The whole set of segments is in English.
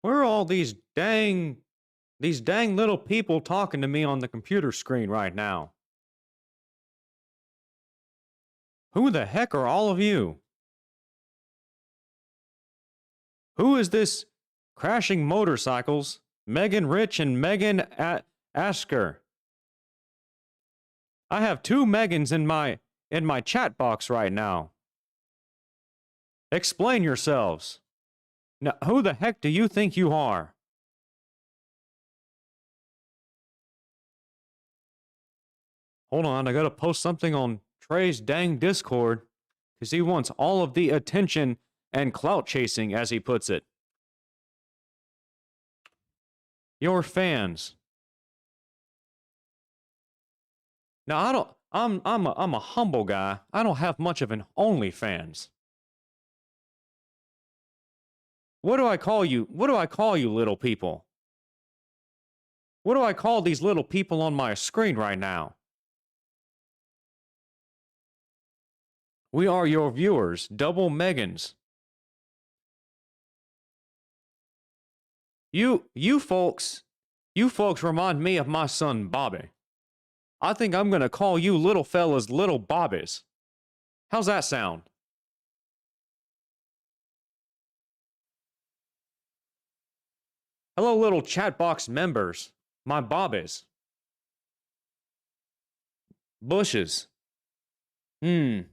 Where are all these dang little people talking to me on the computer screen right now? Who the heck are all of you? Who is this crashing motorcycles? Megan Rich and Megan Asker. I have two Megans in my chat box right now. Explain yourselves. Now, who the heck do you think you are? Hold on, I gotta post something on Trey's dang Discord because he wants all of the attention and clout chasing, as he puts it. Your fans. Now I don't. I'm a humble guy. I don't have much of an OnlyFans. What do I call you? What do I call you, little people? What do I call these little people on my screen right now? We are your viewers, double Megans. You folks remind me of my son Bobby. I think I'm gonna call you little fellas little Bobbies. How's that sound? Hello, little chat box members. My Bobbies. Bushes. I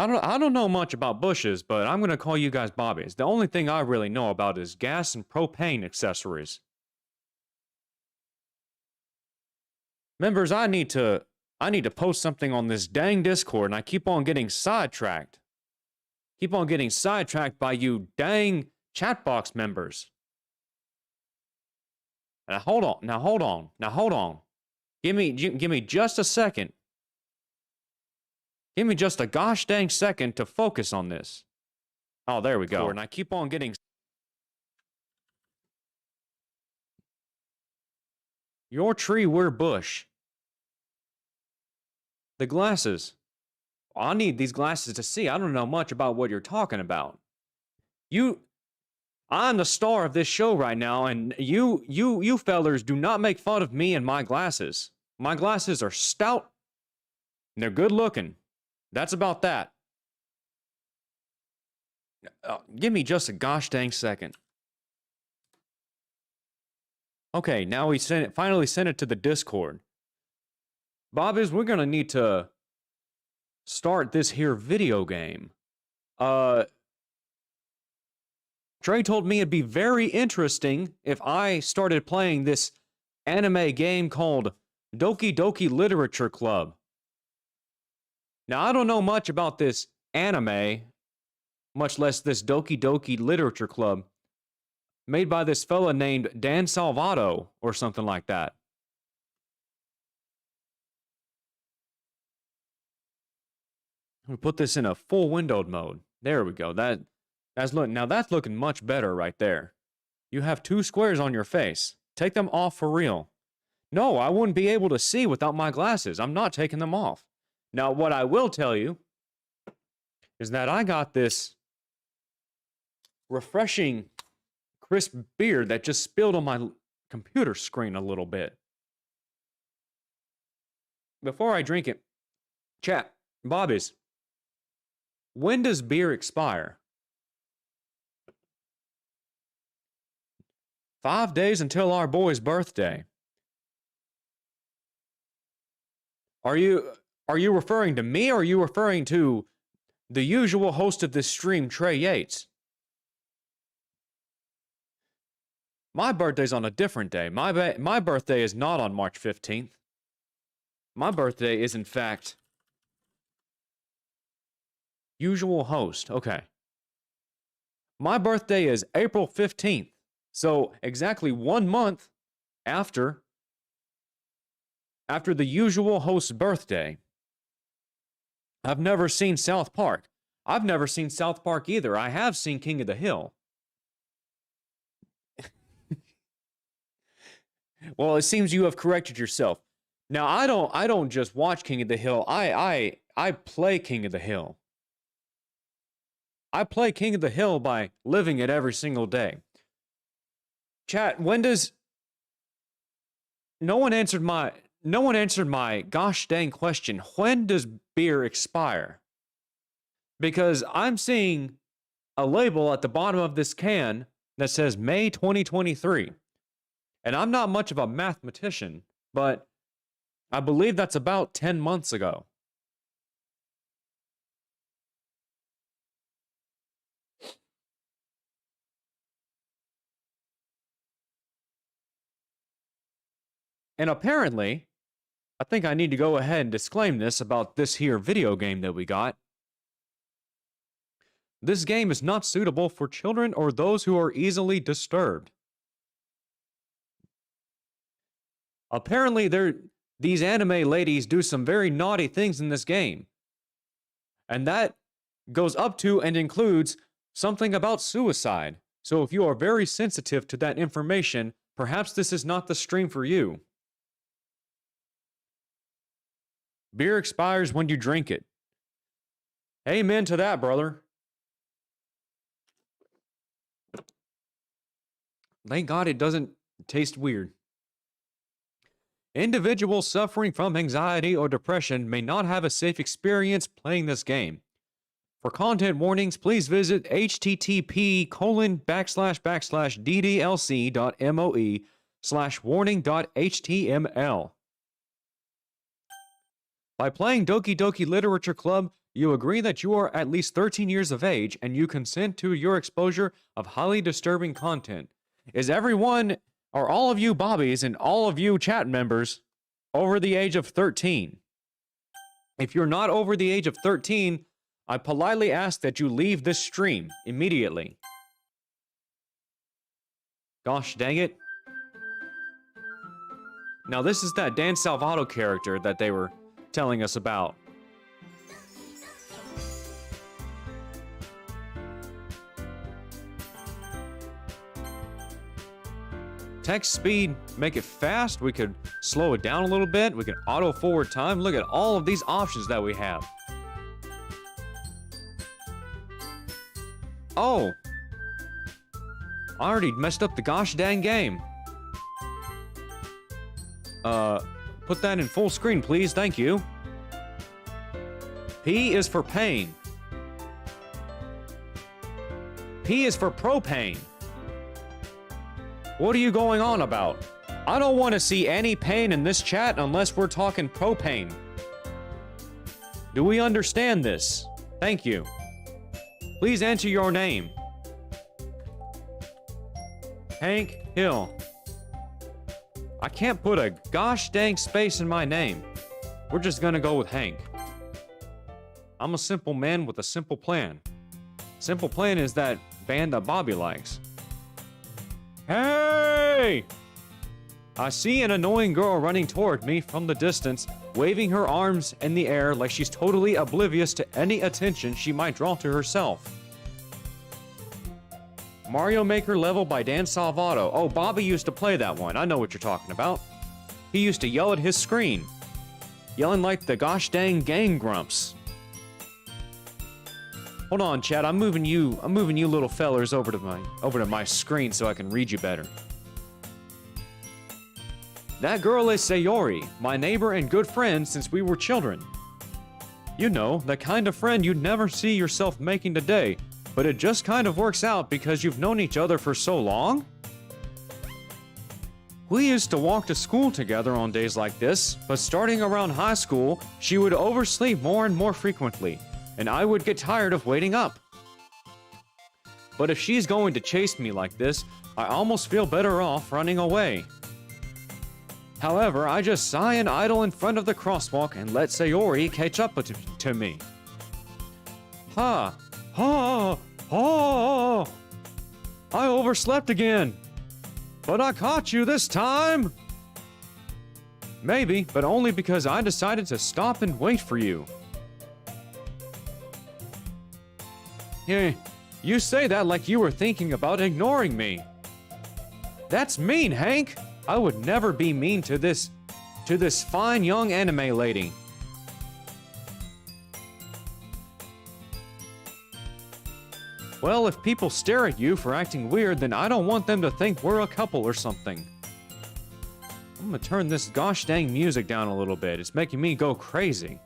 don't know much about bushes, but I'm gonna call you guys Bobbies. The only thing I really know about is gas and propane accessories. Members, I need to post something on this dang Discord, and I keep on getting sidetracked. Keep on getting sidetracked by you dang chatbox members. Now hold on. Give me just a second. Give me just a gosh dang second to focus on this. Oh, there we go. And I keep on getting. Your tree, we're bush. The glasses. I need these glasses to see. I don't know much about what you're talking about. I'm the star of this show right now, and you fellers do not make fun of me and my glasses. My glasses are stout, and they're good looking. That's about that. Give me just a gosh dang second. Okay, now we finally sent it to the Discord. Bobbies, we're gonna need to start this here video game. Trey told me it'd be very interesting if I started playing this anime game called DOKI Literature Club. Now, I don't know much about this anime, much less this Doki Literature Club, made by this fella named Dan Salvato or something like that. We put this in a full windowed mode. There we go. That's looking much better right there. You have two squares on your face. Take them off for real. No, I wouldn't be able to see without my glasses. I'm not taking them off. Now, what I will tell you is that I got this refreshing, crisp beer that just spilled on my computer screen a little bit. Before I drink it, chat, Bobbies, when does beer expire? 5 days until our boy's birthday. Are you referring to me, or are you referring to the usual host of this stream, Trey Yates? My birthday's on a different day. My birthday is not on March 15th. My birthday is, in fact, usual host. Okay. My birthday is April 15th. So exactly 1 month after the usual host's birthday. I've never seen South Park. I've never seen South Park either. I have seen King of the Hill. Well, it seems you have corrected yourself. Now, I don't just watch King of the Hill. I play King of the Hill. I play King of the Hill by living it every single day. Chat, when does... No one answered my gosh dang question. When does beer expire? Because I'm seeing a label at the bottom of this can that says May 2023. And I'm not much of a mathematician, but I believe that's about 10 months ago. And apparently, I think I need to go ahead and disclaim this about this here video game that we got. This game is not suitable for children or those who are easily disturbed. Apparently, these anime ladies do some very naughty things in this game. And that goes up to and includes something about suicide. So if you are very sensitive to that information, perhaps this is not the stream for you. Beer expires when you drink it. Amen to that, brother. Thank God it doesn't taste weird. Individuals suffering from anxiety or depression may not have a safe experience playing this game. For content warnings, please visit http://ddlc.moe/warning.html. By playing Doki Doki Literature Club, you agree that you are at least 13 years of age and you consent to your exposure of highly disturbing content. Is everyone, or all of you bobbies and all of you chat members, over the age of 13? If you're not over the age of 13, I politely ask that you leave this stream immediately. Gosh dang it. Now this is that Dan Salvato character that they were telling us about. Text speed, make it fast. We could slow it down a little bit. We can auto forward time. Look at all of these options that we have. Oh, I already messed up the gosh dang game. Put that in full screen, please. Thank you. P is for pain. P is for propane. What are you going on about? I don't want to see any pain in this chat unless we're talking propane. Do we understand this? Thank you. Please enter your name. Hank Hill. I can't put a gosh dang space in my name. We're just gonna go with Hank. I'm a simple man with a simple plan. Simple Plan is that band that Bobby likes. Hey! I see an annoying girl running toward me from the distance, waving her arms in the air like she's totally oblivious to any attention she might draw to herself. Mario Maker level by Dan Salvato. Oh, Bobby used to play that one. I know what you're talking about. He used to yell at his screen. Yelling like the gosh dang gang grumps. Hold on, chat. I'm moving you little fellers over to my screen so I can read you better. That girl is Sayori, my neighbor and good friend since we were children. You know, the kind of friend you'd never see yourself making today, but it just kind of works out because you've known each other for so long? We used to walk to school together on days like this, but starting around high school, she would oversleep more and more frequently, and I would get tired of waiting up. But if she's going to chase me like this, I almost feel better off running away. However, I just sigh and idle in front of the crosswalk and let Sayori catch up to me. Ha! Ha! Ha! I overslept again. But I caught you this time! Maybe, but only because I decided to stop and wait for you. Yeah, you say that like you were thinking about ignoring me. That's mean, Hank! I would never be mean to this fine young anime lady. Well, if people stare at you for acting weird, then I don't want them to think we're a couple or something. I'm gonna turn this gosh dang music down a little bit. It's making me go crazy.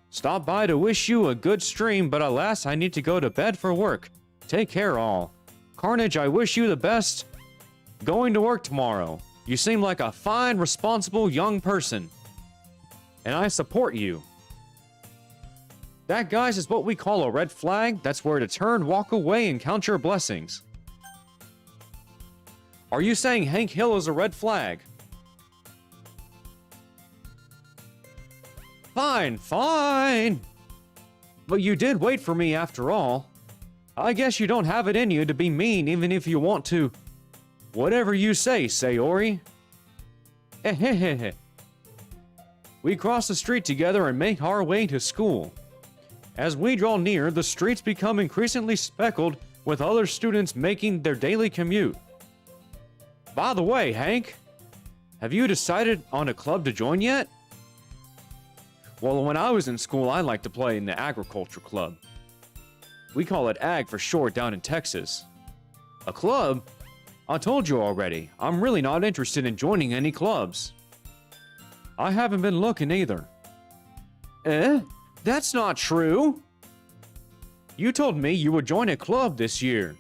Stop by to wish you a good stream, but alas, I need to go to bed for work. Take care, all. Carnage, I wish you the best going to work tomorrow. You seem like a fine, responsible young person. And I support you. That, guys, is what we call a red flag. That's where to turn, walk away, and count your blessings. Are you saying Hank Hill is a red flag? Fine, fine. But you did wait for me after all. I guess you don't have it in you to be mean even if you want to. Whatever you say, Sayori. We cross the street together and make our way to school. As we draw near, the streets become increasingly speckled with other students making their daily commute. By the way, Hank, have you decided on a club to join yet? Well, when I was in school, I liked to play in the agriculture club. We call it AG for short down in Texas. A club? I told you already, I'm really not interested in joining any clubs. I haven't been looking either. That's not true. You told me you would join a club this year.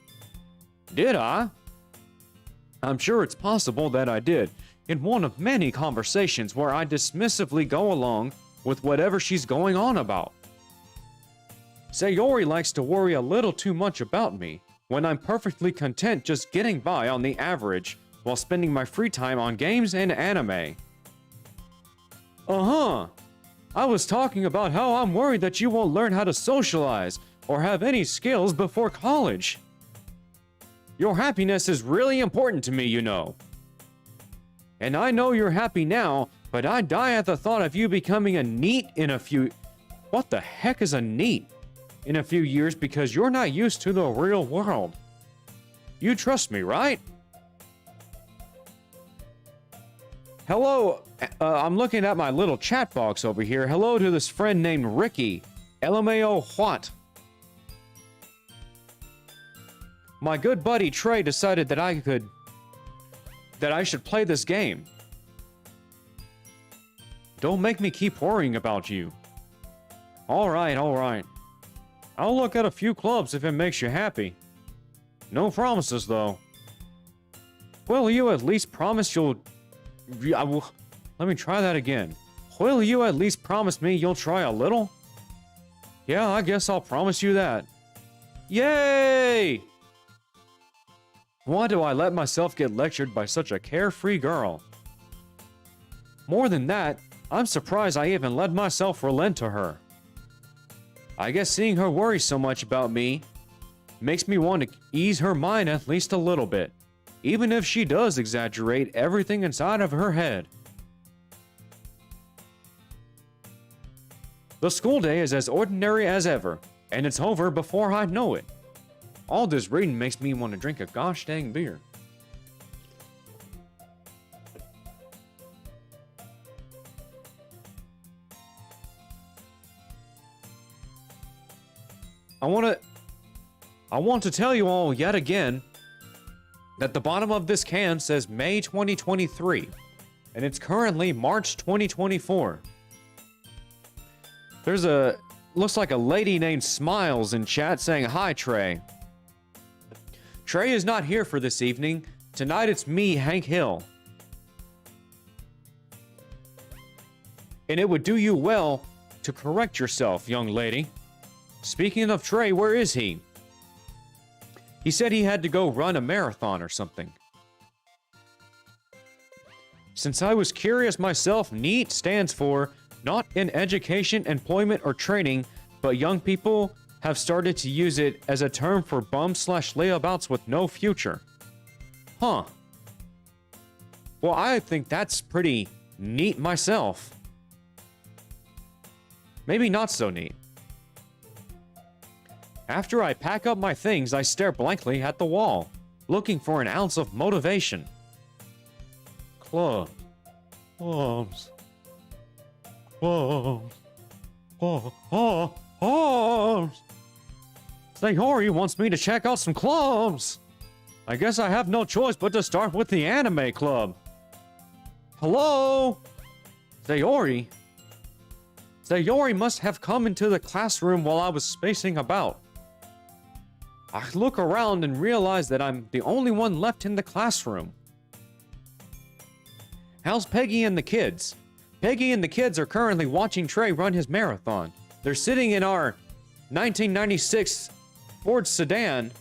Did I? I'm sure it's possible that I did, in one of many conversations where I dismissively go along with whatever she's going on about. Sayori likes to worry a little too much about me, when I'm perfectly content just getting by on the average while spending my free time on games and anime. I was talking about how I'm worried that you won't learn how to socialize or have any skills before college. Your happiness is really important to me, you know. And I know you're happy now, but I die at the thought of you becoming a NEET in a few... What the heck is a NEET? In a few years because you're not used to the real world. You trust me, right? Hello, I'm looking at my little chat box over here. Hello to this friend named Ricky. LMAO what? My good buddy Trey decided that I should play this game. Don't make me keep worrying about you. Alright. I'll look at a few clubs if it makes you happy. No promises, though. Will you at least promise you'll... Let me try that again. Will you at least promise me you'll try a little? Yeah, I guess I'll promise you that. Yay! Why do I let myself get lectured by such a carefree girl? More than that, I'm surprised I even let myself relent to her. I guess seeing her worry so much about me makes me want to ease her mind at least a little bit, even if she does exaggerate everything inside of her head. The school day is as ordinary as ever, and it's over before I know it. All this reading makes me want to drink a gosh dang beer. I want to tell you all yet again that the bottom of this can says May 2023, and it's currently March 2024. Looks like a lady named Smiles in chat saying, "Hi, Trey. Trey is not here for this evening. Tonight it's me, Hank Hill. And it would do you well to correct yourself, young lady. Speaking of Trey, where is he? He said he had to go run a marathon or something. Since I was curious myself, NEET stands for Not in Education, Employment, or Training, but young people have started to use it as a term for bum/layabouts with no future. Huh. Well, I think that's pretty neat myself. Maybe not so neat. After I pack up my things, I stare blankly at the wall, looking for an ounce of motivation. Clubs. Clubs. Clubs. Oh. Oh, Sayori wants me to check out some clubs. I guess I have no choice but to start with the anime club. Hello? Sayori? Sayori must have come into the classroom while I was spacing about. I look around and realize that I'm the only one left in the classroom. How's Peggy and the kids? Peggy and the kids are currently watching Trey run his marathon. They're sitting in our 1996 Ford sedan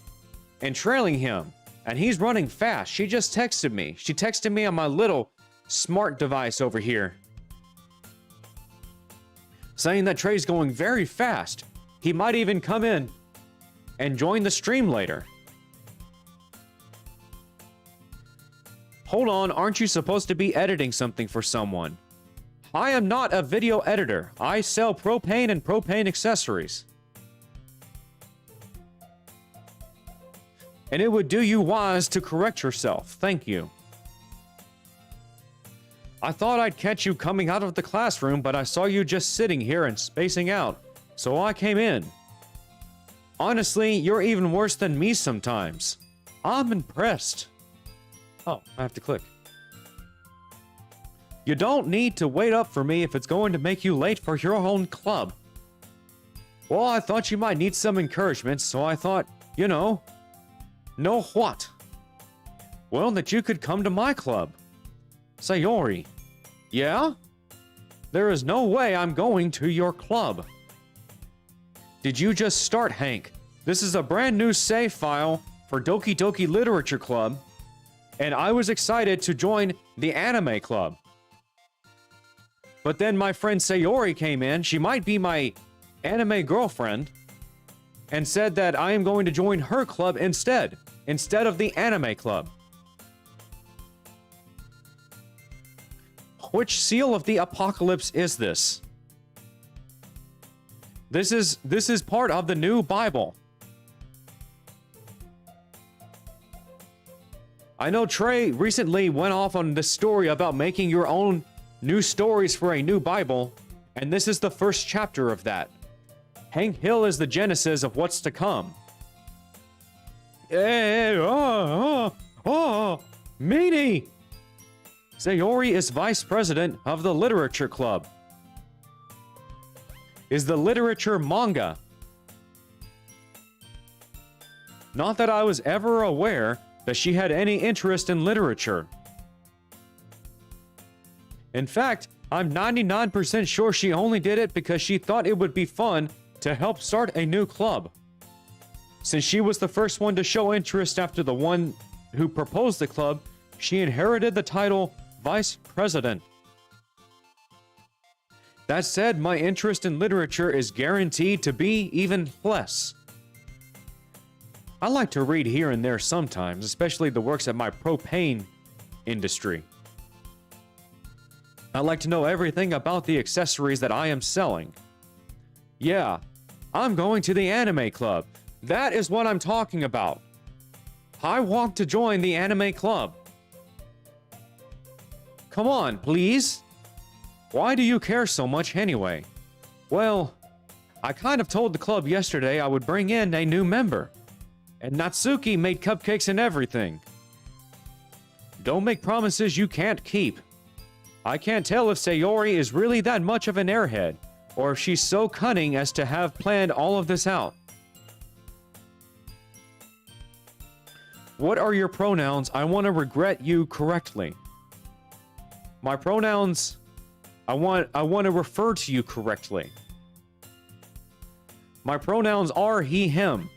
and trailing him. And he's running fast. She just texted me. She texted me on my little smart device over here, saying that Trey's going very fast. He might even come in and join the stream later. Hold on, aren't you supposed to be editing something for someone? I am not a video editor. I sell propane and propane accessories. And it would do you wise to correct yourself. Thank you. I thought I'd catch you coming out of the classroom, but I saw you just sitting here and spacing out, so I came in. Honestly, you're even worse than me sometimes. I'm impressed. Oh, I have to click. You don't need to wait up for me if it's going to make you late for your own club. Well, I thought you might need some encouragement, so I thought, you know what? Well, that you could come to my club. Sayori. Yeah? There is no way I'm going to your club. Did you just start, Hank? This is a brand new save file for Doki Doki Literature Club, and I was excited to join the anime club. But then my friend Sayori came in, she might be my anime girlfriend, and said that I am going to join her club instead of the anime club. Which seal of the apocalypse is this? This is part of the new Bible. I know Trey recently went off on this story about making your own new stories for a new Bible, and this is the first chapter of that. Hank Hill is the genesis of what's to come. Meanie! Sayori is vice president of the literature club. Is the literature manga? Not that I was ever aware that she had any interest in literature. In fact, I'm 99% sure she only did it because she thought it would be fun to help start a new club. Since she was the first one to show interest after the one who proposed the club, she inherited the title Vice President. That said, my interest in literature is guaranteed to be even less. I like to read here and there sometimes, especially the works of my propane industry. I like to know everything about the accessories that I am selling. Yeah, I'm going to the anime club. That is what I'm talking about. I want to join the anime club. Come on, please. Why do you care so much anyway? Well, I kind of told the club yesterday I would bring in a new member. And Natsuki made cupcakes and everything. Don't make promises you can't keep. I can't tell if Sayori is really that much of an airhead, or if she's so cunning as to have planned all of this out. What are your pronouns? I want to regret you correctly. My pronouns, I want to refer to you correctly. My pronouns are he, him.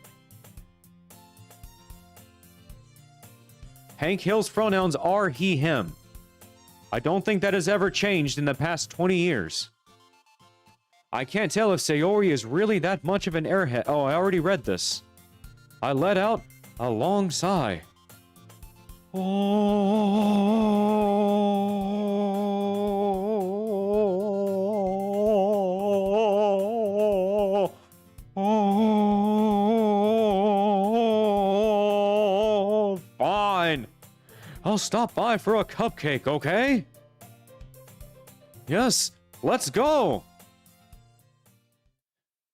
Hank Hill's pronouns are he, him. I don't think that has ever changed in the past 20 years. I can't tell if Sayori is really that much of an airhead. Oh, I already read this. I let out a long sigh. Fine. I'll stop by for a cupcake, okay? Yes, let's go.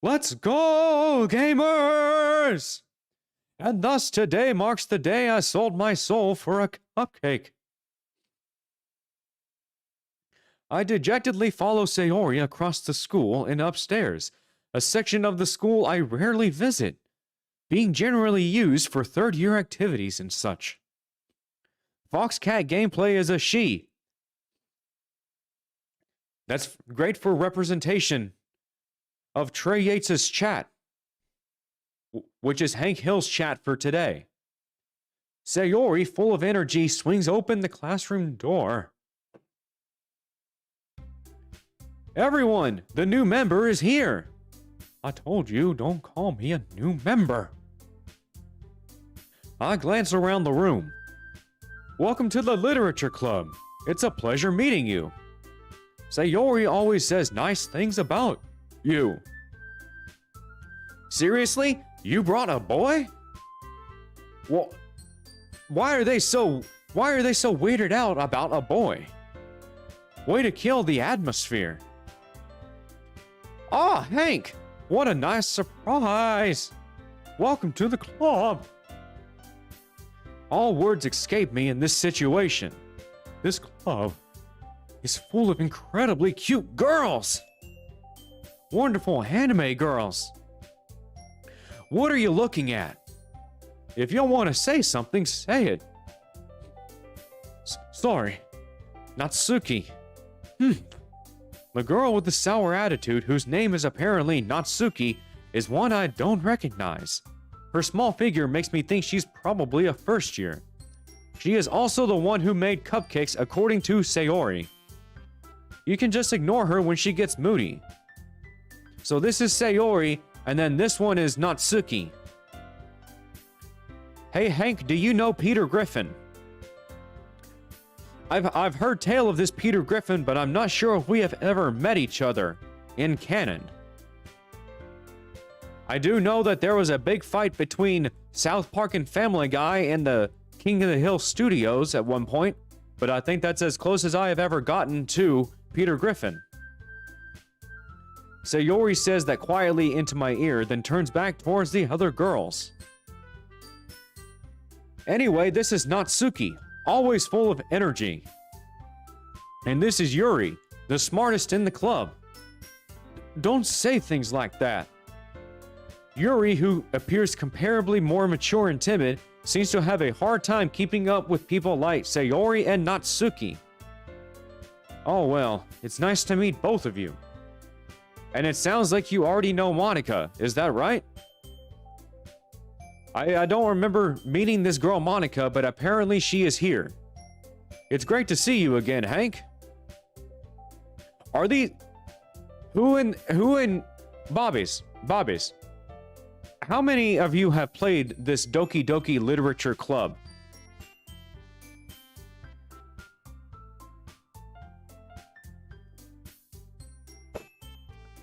Let's go, gamers! And thus today marks the day I sold my soul for a cupcake. I dejectedly follow Sayori across the school and upstairs, a section of the school I rarely visit, being generally used for third-year activities and such. Foxcat gameplay is a she. That's great for representation of Trey Yates's chat, which is Hank Hill's chat for today. Sayori, full of energy, swings open the classroom door. Everyone, the new member is here. I told you, don't call me a new member. I glance around the room. Welcome to the Literature Club. It's a pleasure meeting you. Sayori always says nice things about you. Seriously? You brought a boy? Well, why are they so weirded out about a boy? Way to kill the atmosphere. Ah, Hank, what a nice surprise. Welcome to the club. All words escape me in this situation. This club is full of incredibly cute girls. Wonderful anime girls. What are you looking at? If you want to say something, say it. Sorry, Natsuki. The girl with the sour attitude, whose name is apparently Natsuki, is one I don't recognize. Her small figure makes me think she's probably a first year. She is also the one who made cupcakes according to Sayori. You can just ignore her when she gets moody. So this is Sayori, and then this one is Natsuki. Hey Hank, do you know Peter Griffin? I've heard tale of this Peter Griffin, but I'm not sure if we have ever met each other in canon. I do know that there was a big fight between South Park and Family Guy and the King of the Hill studios at one point, but I think that's as close as I have ever gotten to Peter Griffin. Sayori says that quietly into my ear, then turns back towards the other girls. Anyway, this is Natsuki, always full of energy. And this is Yuri, the smartest in the club. Don't say things like that. Yuri, who appears comparably more mature and timid, seems to have a hard time keeping up with people like Sayori and Natsuki. Oh well, it's nice to meet both of you. And it sounds like you already know Monica, is that right? I don't remember meeting this girl Monica, but apparently she is here. It's great to see you again, Hank. Are these... Who in... Bobbies. How many of you have played this Doki Doki Literature Club?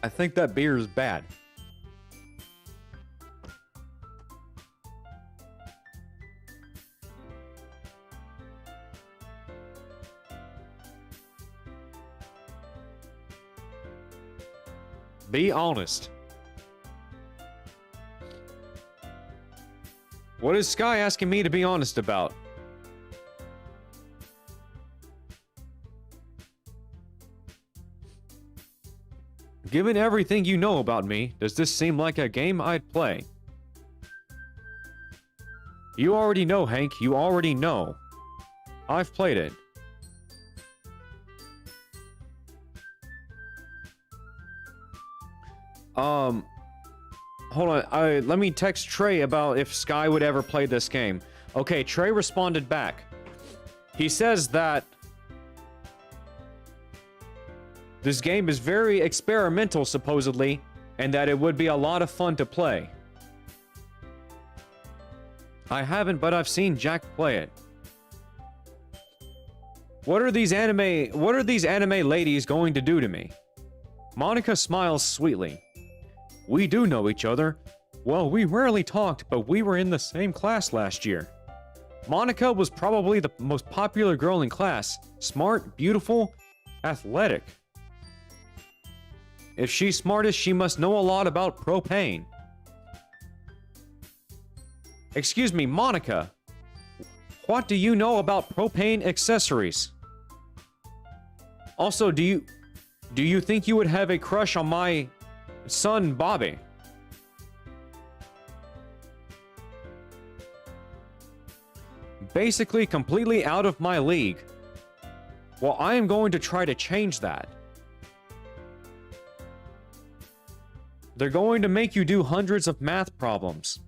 I think that beer is bad. Be honest. What is Sky asking me to be honest about? Given everything you know about me, does this seem like a game I'd play? You already know, Hank. You already know. I've played it. Hold on. Let me text Trey about if Sky would ever play this game. Okay, Trey responded back. He says that this game is very experimental, supposedly, and that it would be a lot of fun to play. I haven't, but I've seen Jack play it. What are these anime ladies going to do to me? Monica smiles sweetly. We do know each other. Well, we rarely talked, but we were in the same class last year. Monica was probably the most popular girl in class. Smart, beautiful, athletic. If she's smartest, she must know a lot about propane. Excuse me, Monica. What do you know about propane accessories? Also, do you think you would have a crush on my son, Bobby? Basically, completely out of my league. Well, I am going to try to change that. They're going to make you do hundreds of math problems.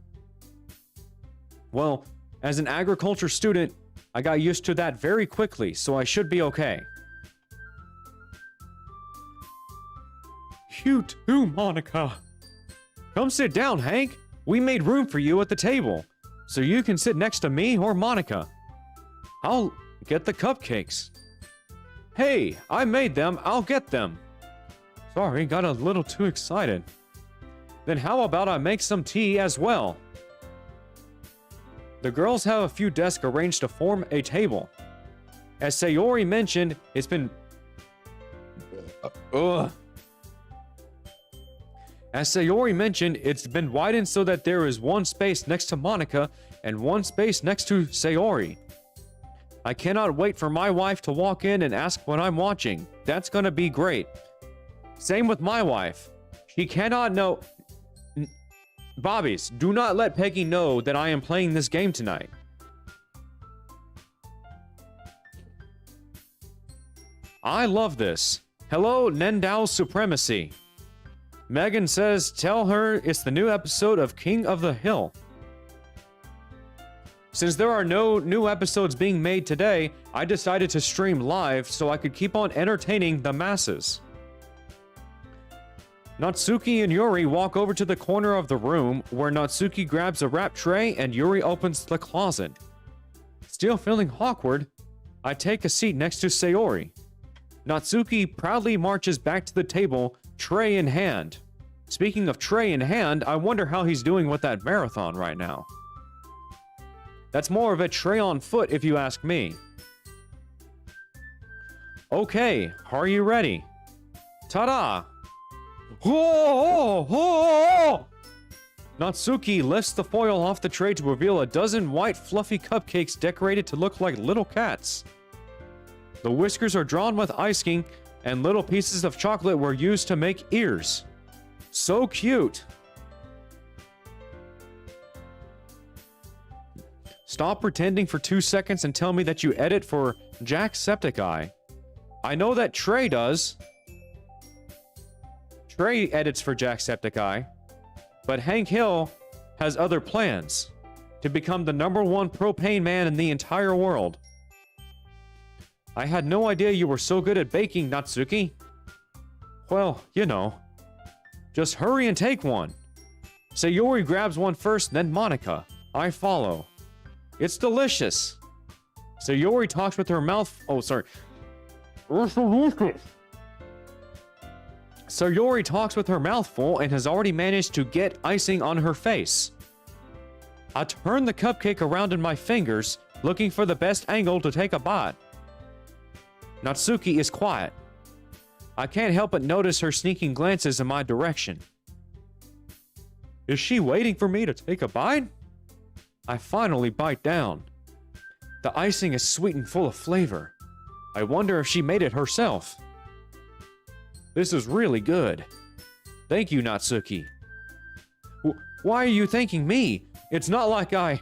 Well, as an agriculture student, I got used to that very quickly, so I should be okay. You too, Monica. Come sit down, Hank. We made room for you at the table, so you can sit next to me or Monica. I'll get the cupcakes. Hey, I made them. I'll get them. Sorry, got a little too excited. Then how about I make some tea as well? The girls have a few desks arranged to form a table. As Sayori mentioned, it's been... As Sayori mentioned, it's been widened so that there is one space next to Monica and one space next to Sayori. I cannot wait for my wife to walk in and ask what I'm watching. That's gonna be great. Same with my wife. She cannot know... Bobbies, do not let Peggy know that I am playing this game tonight. I love this. Hello, Nendao Supremacy. Megan says, tell her it's the new episode of King of the Hill. Since there are no new episodes being made today, I decided to stream live so I could keep on entertaining the masses. Natsuki and Yuri walk over to the corner of the room where Natsuki grabs a wrap tray and Yuri opens the closet. Still feeling awkward, I take a seat next to Sayori. Natsuki proudly marches back to the table, tray in hand. Speaking of tray in hand, I wonder how he's doing with that marathon right now. That's more of a tray on foot if you ask me. Okay, are you ready? Ta-da! Natsuki lifts the foil off the tray to reveal a dozen white fluffy cupcakes decorated to look like little cats. The whiskers are drawn with icing, and little pieces of chocolate were used to make ears. So cute! Stop pretending for 2 seconds and tell me that you edit for Jacksepticeye. I know that Trey does. Trey edits for Jacksepticeye, but Hank Hill has other plans to become the #1 propane man in the entire world. I had no idea you were so good at baking, Natsuki. Well, you know. Just hurry and take one. Sayori grabs one first, then Monica. I follow. It's delicious. Sayori talks with her mouth... Oh, sorry. Sayori talks with her mouth full and has already managed to get icing on her face. I turn the cupcake around in my fingers, looking for the best angle to take a bite. Natsuki is quiet. I can't help but notice her sneaking glances in my direction. Is she waiting for me to take a bite? I finally bite down. The icing is sweet and full of flavor. I wonder if she made it herself. This is really good. Thank you, Natsuki. Why are you thanking me? It's not like I...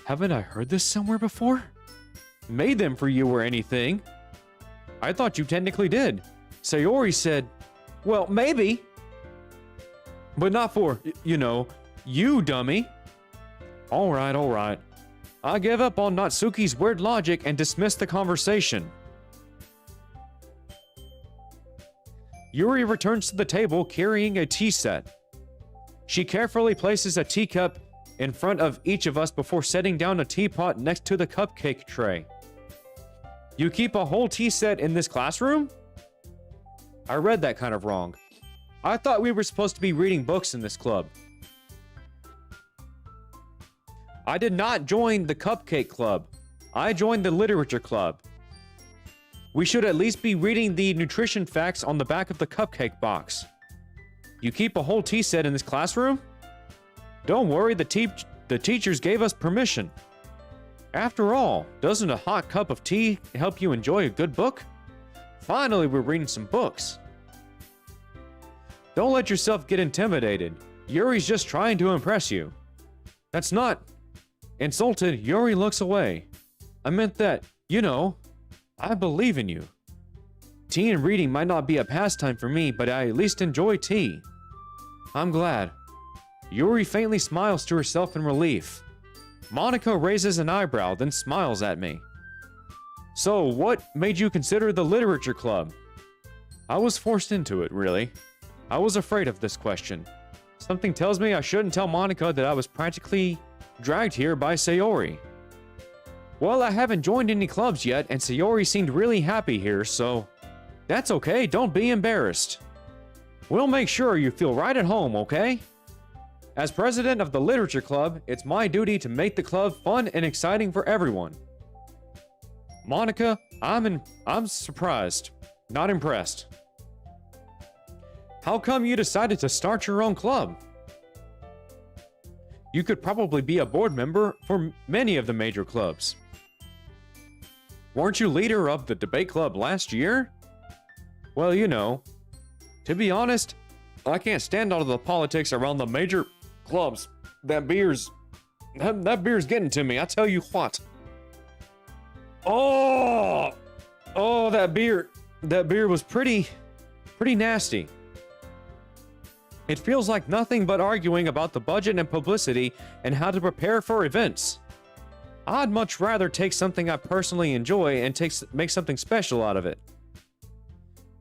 Haven't I heard this somewhere before? Made them for you or anything. I thought you technically did. Sayori said, well, maybe. But not for, you know, you dummy. Alright, alright. I give up on Natsuki's weird logic and dismiss the conversation. Yuri returns to the table carrying a tea set. She carefully places a teacup in front of each of us before setting down a teapot next to the cupcake tray. You keep a whole tea set in this classroom? I read that kind of wrong. I thought we were supposed to be reading books in this club. I did not join the cupcake club. I joined the literature club. We should at least be reading the nutrition facts on the back of the cupcake box. You keep a whole tea set in this classroom? Don't worry, the teachers gave us permission. After all, doesn't a hot cup of tea help you enjoy a good book? Finally, we're reading some books. Don't let yourself get intimidated. Yuri's just trying to impress you. That's not... Insulted, Yuri looks away. I meant that, you know, I believe in you. Tea and reading might not be a pastime for me, but I at least enjoy tea. I'm glad. Yuri faintly smiles to herself in relief. Monica raises an eyebrow, then smiles at me. So, what made you consider the literature club? I was forced into it, really. I was afraid of this question. Something tells me I shouldn't tell Monica that I was practically dragged here by Sayori. Well, I haven't joined any clubs yet, and Sayori seemed really happy here, so... That's okay, don't be embarrassed. We'll make sure you feel right at home, okay? As president of the literature club, it's my duty to make the club fun and exciting for everyone. Monica, I'm surprised, not impressed. How come you decided to start your own club? You could probably be a board member for many of the major clubs. Weren't you leader of the debate club last year? Well, you know, to be honest, I can't stand all of the politics around the major clubs. That beer's getting to me, I tell you what. Oh, that beer was pretty nasty. It feels like nothing but arguing about the budget and publicity and how to prepare for events. I'd much rather take something I personally enjoy and make something special out of it.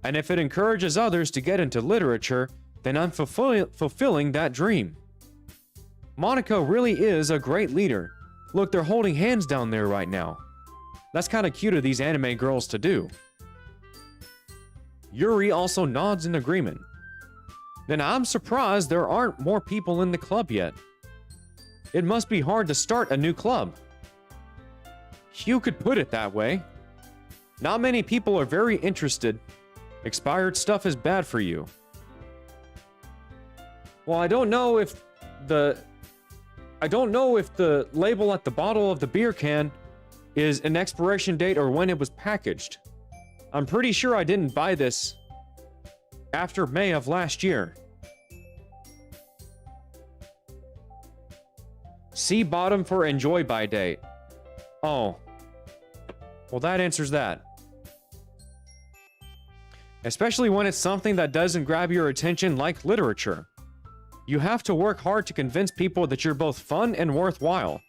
And if it encourages others to get into literature, then I'm fulfilling that dream. Monica really is a great leader. Look, they're holding hands down there right now. That's kind of cute of these anime girls to do. Yuri also nods in agreement. Then I'm surprised there aren't more people in the club yet. It must be hard to start a new club. You could put it that way. Not many people are very interested. Expired stuff is bad for you. Well, I don't know if the label at the bottle of the beer can is an expiration date or when it was packaged. I'm pretty sure I didn't buy this after May of last year. See bottom for enjoy by date. Oh. Well, that answers that. Especially when it's something that doesn't grab your attention like literature. You have to work hard to convince people that you're both fun and worthwhile.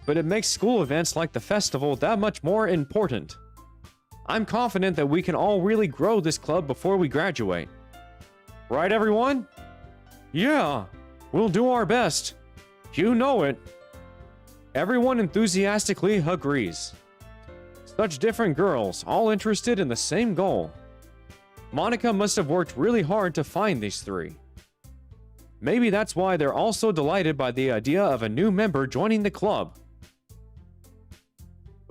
But it makes school events like the festival that much more important. I'm confident that we can all really grow this club before we graduate. Right, everyone? Yeah, we'll do our best. You know it. Everyone enthusiastically agrees. Such different girls, all interested in the same goal. Monica must have worked really hard to find these three. Maybe that's why they're all so delighted by the idea of a new member joining the club.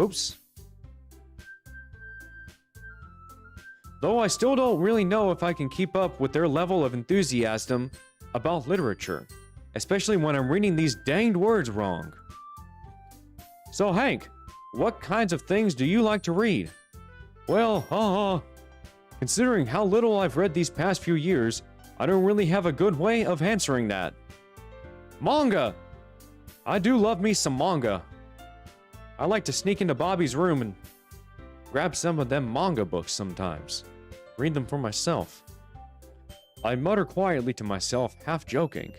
Oops. Though I still don't really know if I can keep up with their level of enthusiasm about literature, especially when I'm reading these danged words wrong. So Hank, what kinds of things do you like to read? Well, considering how little I've read these past few years, I don't really have a good way of answering that. Manga! I do love me some manga. I like to sneak into Bobby's room and grab some of them manga books sometimes. Read them for myself. I mutter quietly to myself, half joking.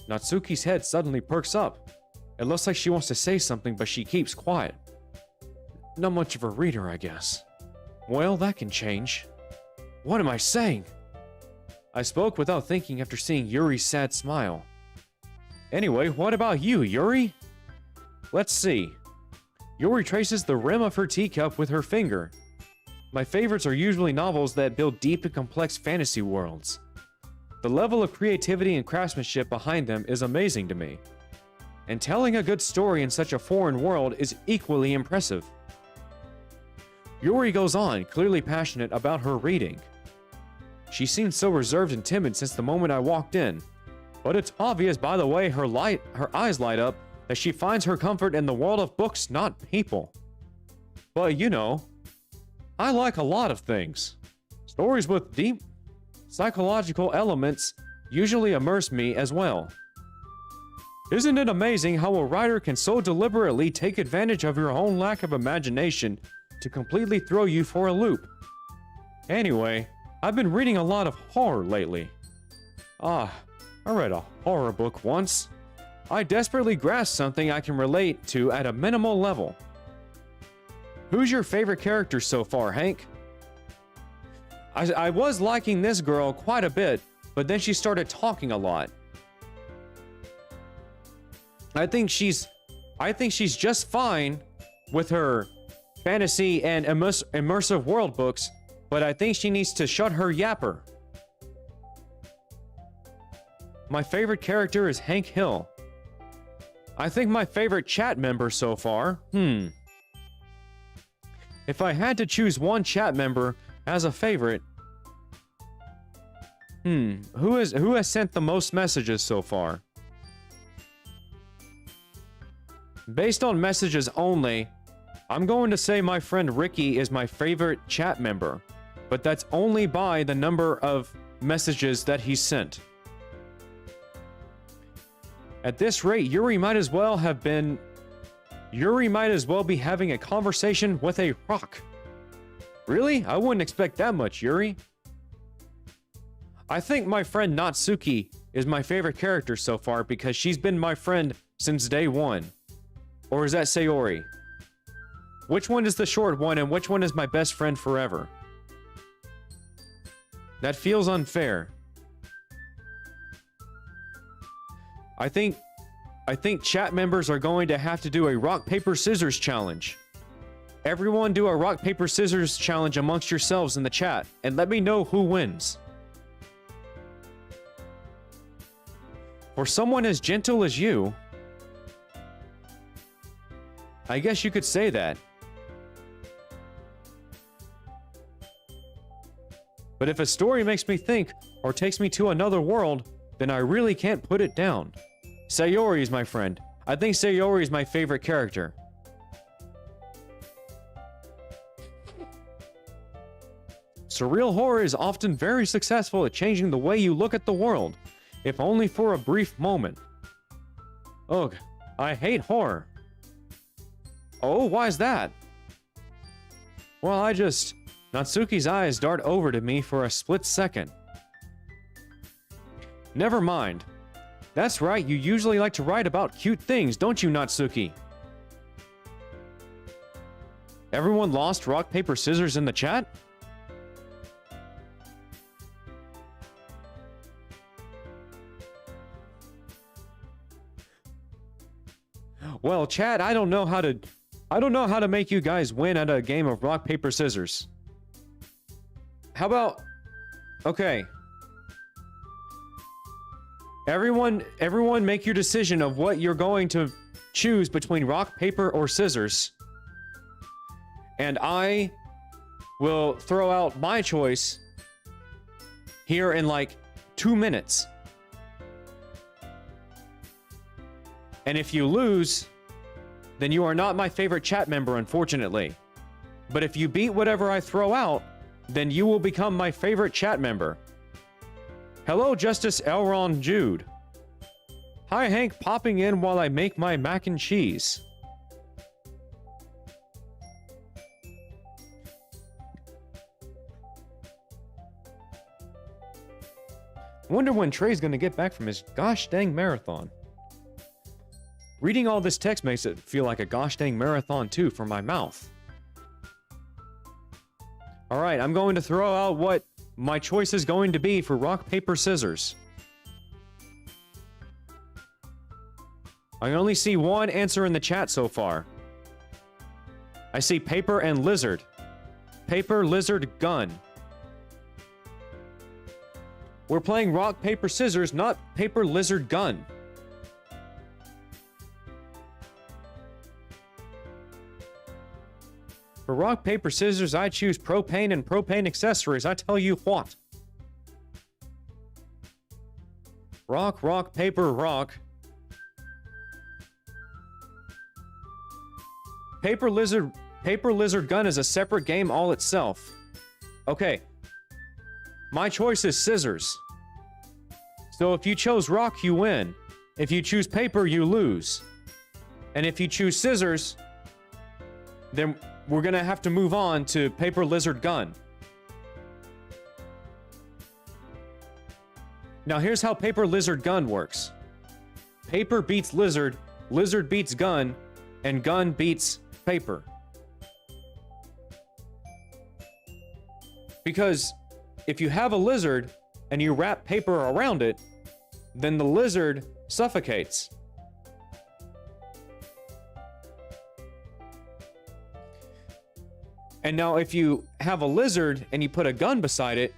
Natsuki's head suddenly perks up. It looks like she wants to say something, but she keeps quiet. Not much of a reader, I guess. Well, that can change. What am I saying? I spoke without thinking after seeing Yuri's sad smile. Anyway, what about you, Yuri? Let's see. Yuri traces the rim of her teacup with her finger. My favorites are usually novels that build deep and complex fantasy worlds. The level of creativity and craftsmanship behind them is amazing to me. And telling a good story in such a foreign world is equally impressive. Yuri goes on, clearly passionate about her reading. She seemed so reserved and timid since the moment I walked in. But it's obvious by the way her eyes light up that she finds her comfort in the world of books, not people. But you know, I like a lot of things. Stories with deep psychological elements usually immerse me as well. Isn't it amazing how a writer can so deliberately take advantage of your own lack of imagination to completely throw you for a loop? Anyway, I've been reading a lot of horror lately. I read a horror book once. I desperately grasped something I can relate to at a minimal level. Who's your favorite character so far, Hank? I was liking this girl quite a bit, but then she started talking a lot. I think she's just fine with her fantasy and immersive world books, but I think she needs to shut her yapper. My favorite character is Hank Hill. I think my favorite chat member so far, If I had to choose one chat member as a favorite, who has sent the most messages so far? Based on messages only, I'm going to say my friend Ricky is my favorite chat member, but that's only by the number of messages that he sent. At this rate, Yuri might as well be having a conversation with a rock. Really? I wouldn't expect that much, Yuri. I think my friend Natsuki is my favorite character so far because she's been my friend since day one. Or is that Sayori? Which one is the short one and which one is my best friend forever? That feels unfair. I think chat members are going to have to do a rock, paper, scissors challenge. Everyone do a rock, paper, scissors challenge amongst yourselves in the chat and let me know who wins. For someone as gentle as you, I guess you could say that. But if a story makes me think or takes me to another world, then I really can't put it down. Sayori is my friend. I think Sayori is my favorite character. Surreal horror is often very successful at changing the way you look at the world, if only for a brief moment. Ugh, I hate horror. Oh, why is that? Well, Natsuki's eyes dart over to me for a split second. Never mind. That's right, you usually like to write about cute things, don't you, Natsuki? Everyone lost rock, paper, scissors in the chat? Well, chat, I don't know how to make you guys win at a game of rock, paper, scissors. How about... Okay. Everyone make your decision of what you're going to choose between rock, paper, or scissors. And I will throw out my choice here in like 2 minutes. And if you lose, then you are not my favorite chat member, unfortunately. But if you beat whatever I throw out, then you will become my favorite chat member. Hello, Justice Elron Jude. Hi, Hank, popping in while I make my mac and cheese. Wonder when Trey's gonna get back from his gosh dang marathon. Reading all this text makes it feel like a gosh dang marathon too for my mouth. Alright, I'm going to throw out what my choice is going to be for rock, paper, scissors. I only see one answer in the chat so far. I see paper and lizard. Paper, lizard, gun. We're playing rock, paper, scissors, not paper, lizard, gun. For rock, paper, scissors, I choose propane and propane accessories. I tell you what. Rock, rock, paper, rock. Paper lizard gun is a separate game all itself. Okay. My choice is scissors. So if you chose rock, you win. If you choose paper, you lose. And if you choose scissors, then we're gonna have to move on to paper lizard gun. Now here's how paper lizard gun works. Paper beats lizard, lizard beats gun, and gun beats paper. Because if you have a lizard and you wrap paper around it, then the lizard suffocates. And now if you have a lizard and you put a gun beside it,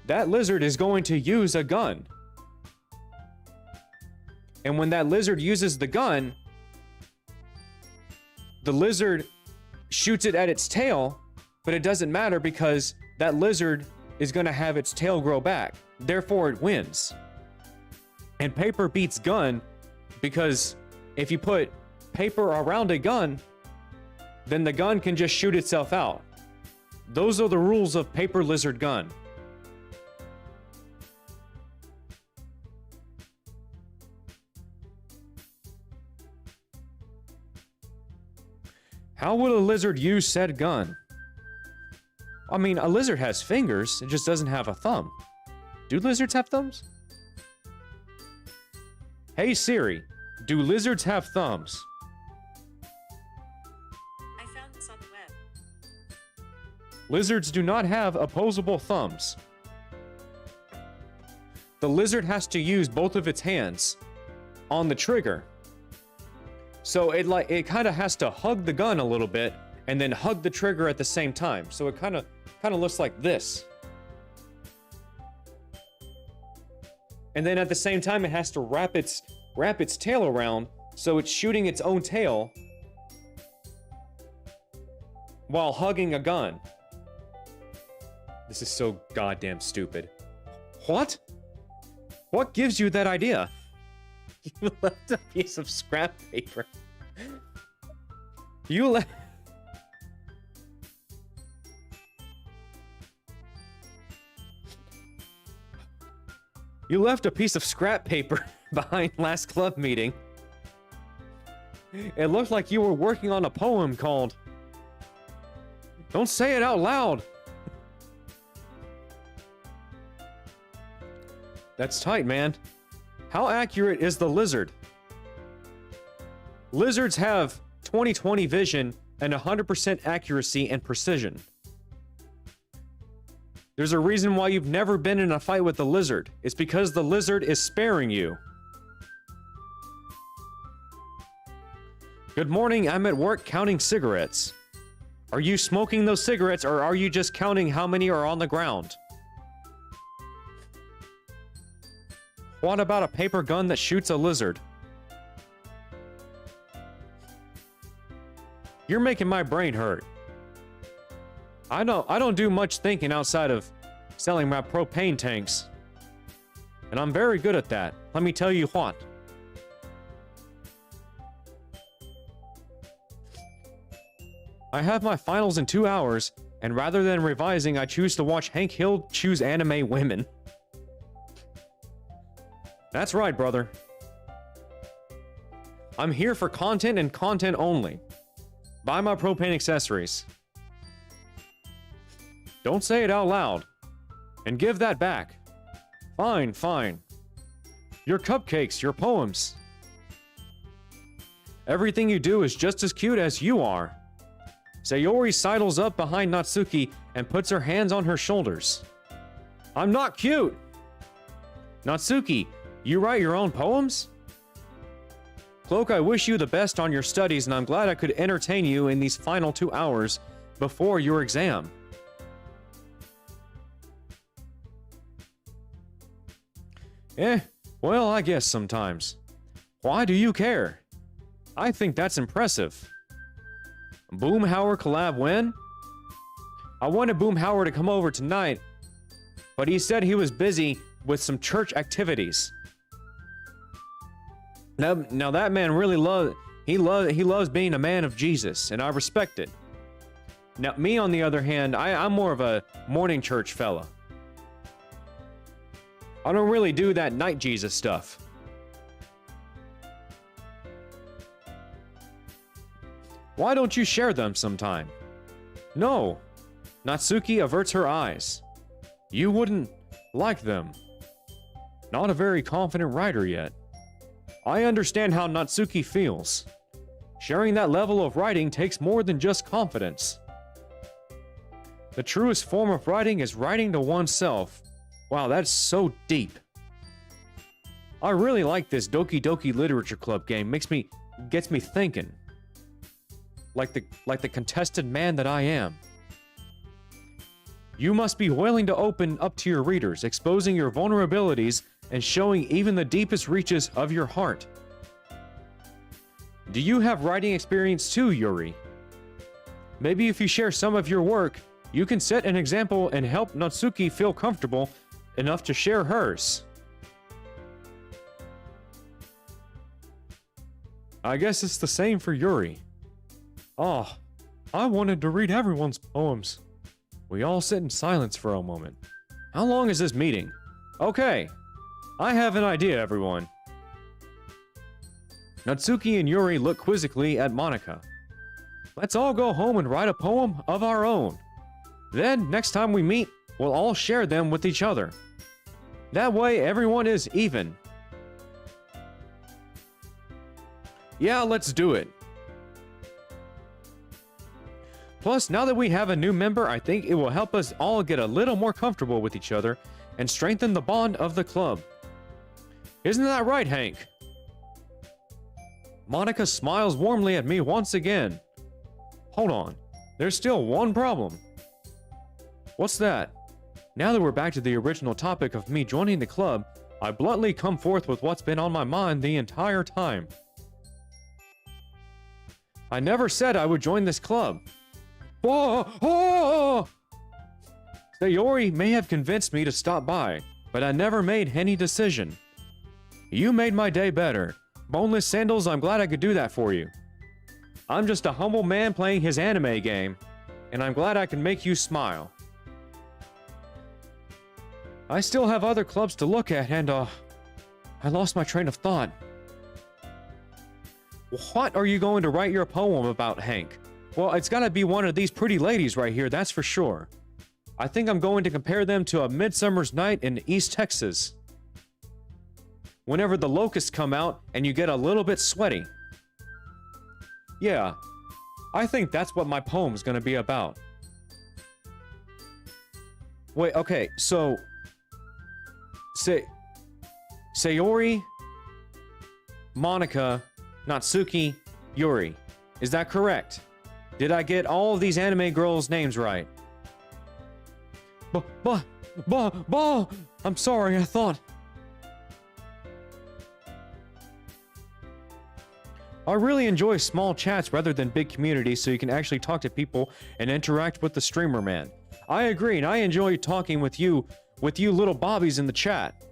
that lizard is going to use a gun. And when that lizard uses the gun, the lizard shoots it at its tail, but it doesn't matter because that lizard is going to have its tail grow back. Therefore, it wins. And paper beats gun because if you put paper around a gun, then the gun can just shoot itself out. Those are the rules of paper lizard gun. How would a lizard use said gun? I mean, a lizard has fingers, it just doesn't have a thumb. Do lizards have thumbs? Hey Siri, do lizards have thumbs? I found this on the web. Lizards do not have opposable thumbs. The lizard has to use both of its hands on the trigger. So it kind of has to hug the gun a little bit and then hug the trigger at the same time. So it kind of looks like this. And then at the same time it has to wrap its tail around so it's shooting its own tail while hugging a gun. This is so goddamn stupid. What? What gives you that idea? You left a piece of scrap paper. You left... You left a piece of scrap paper behind last club meeting. It looked like you were working on a poem called... Don't say it out loud! That's tight, man. How accurate is the lizard? Lizards have 20/20 vision and 100% accuracy and precision. There's a reason why you've never been in a fight with the lizard. It's because the lizard is sparing you. Good morning, I'm at work counting cigarettes. Are you smoking those cigarettes or are you just counting how many are on the ground? What about a paper gun that shoots a lizard? You're making my brain hurt. I don't do much thinking outside of selling my propane tanks. And I'm very good at that. Let me tell you what. I have my finals in 2 hours, and rather than revising, I choose to watch Hank Hill choose anime women. That's right, brother. I'm here for content and content only. Buy my propane accessories. Don't say it out loud. And give that back. Fine, fine. Your cupcakes, your poems. Everything you do is just as cute as you are. Sayori sidles up behind Natsuki and puts her hands on her shoulders. I'm not cute! Natsuki, you write your own poems? Cloak, I wish you the best on your studies, and I'm glad I could entertain you in these final 2 hours before your exam. Well, I guess sometimes. Why do you care? I think that's impressive. Boomhauer collab when? I wanted Boomhauer to come over tonight, but he said he was busy with some church activities. Now that man really loves being a man of Jesus, and I respect it. Now, me on the other hand, I'm more of a morning church fella. I don't really do that night Jesus stuff. Why don't you share them sometime? No. Natsuki averts her eyes. You wouldn't like them. Not a very confident writer yet. I understand how Natsuki feels. Sharing that level of writing takes more than just confidence. The truest form of writing is writing to oneself. Wow, that's so deep. I really like this Doki Doki Literature Club game. Gets me thinking. Like the contested man that I am. You must be willing to open up to your readers, exposing your vulnerabilities and showing even the deepest reaches of your heart. Do you have writing experience too, Yuri? Maybe if you share some of your work, you can set an example and help Natsuki feel comfortable enough to share hers. I guess it's the same for Yuri. Oh, I wanted to read everyone's poems. We all sit in silence for a moment. How long is this meeting? Okay, I have an idea, everyone. Natsuki and Yuri look quizzically at Monika. Let's all go home and write a poem of our own. Then, next time we meet, we'll all share them with each other. That way, everyone is even. Yeah, let's do it. Plus, now that we have a new member, I think it will help us all get a little more comfortable with each other and strengthen the bond of the club. Isn't that right, Hank? Monika smiles warmly at me once again. Hold on, there's still one problem. What's that? Now that we're back to the original topic of me joining the club, I bluntly come forth with what's been on my mind the entire time. I never said I would join this club. Sayori may have convinced me to stop by, but I never made any decision. You made my day better. Boneless Sandals, I'm glad I could do that for you. I'm just a humble man playing his anime game, and I'm glad I can make you smile. I still have other clubs to look at, and I lost my train of thought. What are you going to write your poem about, Hank? Well, it's gotta be one of these pretty ladies right here, that's for sure. I think I'm going to compare them to A Midsummer's Night in East Texas. Whenever the locusts come out and you get a little bit sweaty. Yeah, I think that's what my poem's gonna be about. Wait, okay, so... Sayori, Monika, Natsuki, Yuri. Is that correct? Did I get all of these anime girls' names right? I'm sorry, I thought... I really enjoy small chats rather than big communities so you can actually talk to people and interact with the streamer man. I agree, and I enjoy talking with you little bobbies in the chat.